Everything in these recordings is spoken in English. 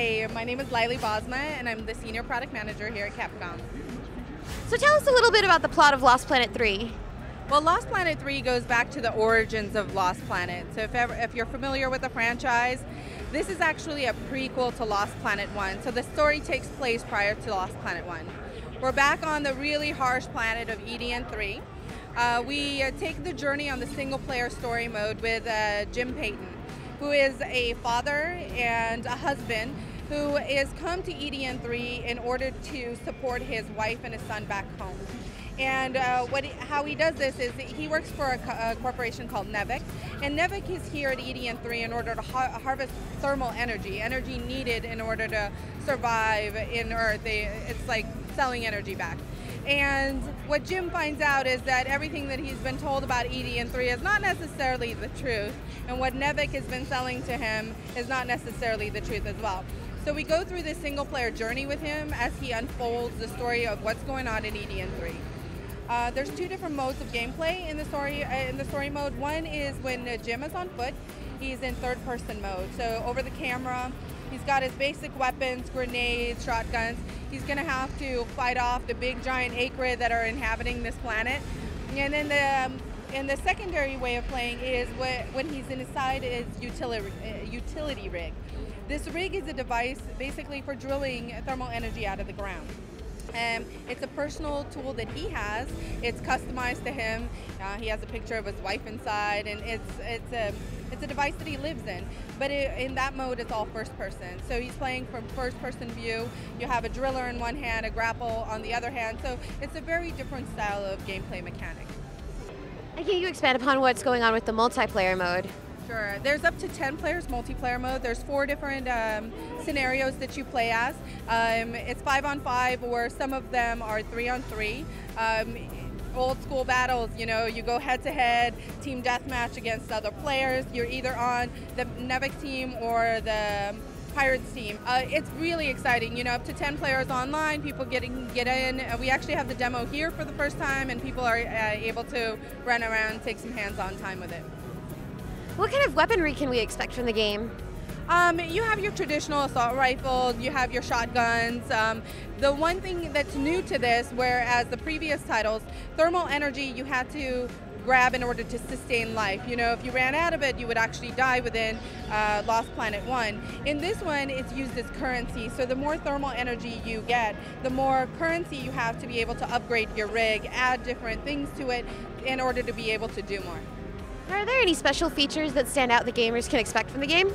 Hi, my name is Laili Bosma, and I'm the Senior Product Manager here at Capcom. So tell us a little bit about the plot of Lost Planet 3. Well, Lost Planet 3 goes back to the origins of Lost Planet. So if you're familiar with the franchise, this is actually a prequel to Lost Planet 1. So the story takes place prior to Lost Planet 1. We're back on the really harsh planet of EDN 3. We take the journey on the single-player story mode with Jim Payton, who is a father and a husband who is come to EDN 3 in order to support his wife and his son back home. And how he does this is he works for a corporation called Nevik, and Nevik is here at EDN 3 in order to harvest thermal energy needed in order to survive in Earth. It's like selling energy back. And what Jim finds out is that everything that he's been told about EDN 3 is not necessarily the truth, and what Nevik has been selling to him is not necessarily the truth as well. So we go through this single-player journey with him as he unfolds the story of what's going on in EDN 3. There's two different modes of gameplay in the story mode. One is when Jim is on foot, he's in third-person mode. So over the camera, he's got his basic weapons, grenades, shotguns. He's going to have to fight off the big giant acrid that are inhabiting this planet. And then the secondary way of playing is when he's inside his utility rig. This rig is a device basically for drilling thermal energy out of the ground. It's a personal tool that he has. It's customized to him. He has a picture of his wife inside, and it's a device that he lives in. But in that mode, it's all first person. So he's playing from first person view. You have a driller in one hand, a grapple on the other hand. So it's a very different style of gameplay mechanic. And can you expand upon what's going on with the multiplayer mode? Sure. There's up to 10 players multiplayer mode. There's 4 different scenarios that you play as. It's 5-on-5, or some of them are 3-on-3. Old school battles, you know, you go head to head, team deathmatch against other players. You're either on the Nevik team or the Pirates team. It's really exciting, you know, up to 10 players online, people get in. We actually have the demo here for the first time, and people are able to run around and take some hands-on time with it. What kind of weaponry can we expect from the game? You have your traditional assault rifles, you have your shotguns. The one thing that's new to this, whereas the previous titles, thermal energy you had to grab in order to sustain life. You know, if you ran out of it, you would actually die within Lost Planet 1. In this one, it's used as currency, so the more thermal energy you get, the more currency you have to be able to upgrade your rig, add different things to it in order to be able to do more. Are there any special features that stand out that gamers can expect from the game?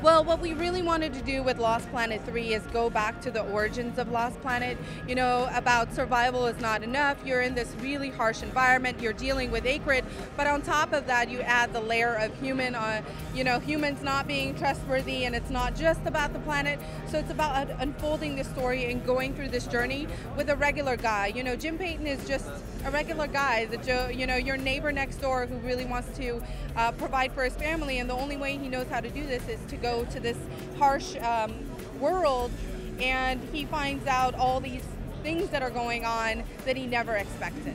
Well, what we really wanted to do with Lost Planet 3 is go back to the origins of Lost Planet. You know, about survival is not enough. You're in this really harsh environment. You're dealing with acrid, but on top of that, you add the layer of human, humans not being trustworthy, and it's not just about the planet. So it's about unfolding this story and going through this journey with a regular guy. You know, Jim Payton is just a regular guy, your neighbor next door who really wants to provide for his family, and the only way he knows how to do this is to go to this harsh world, and he finds out all these things that are going on that he never expected.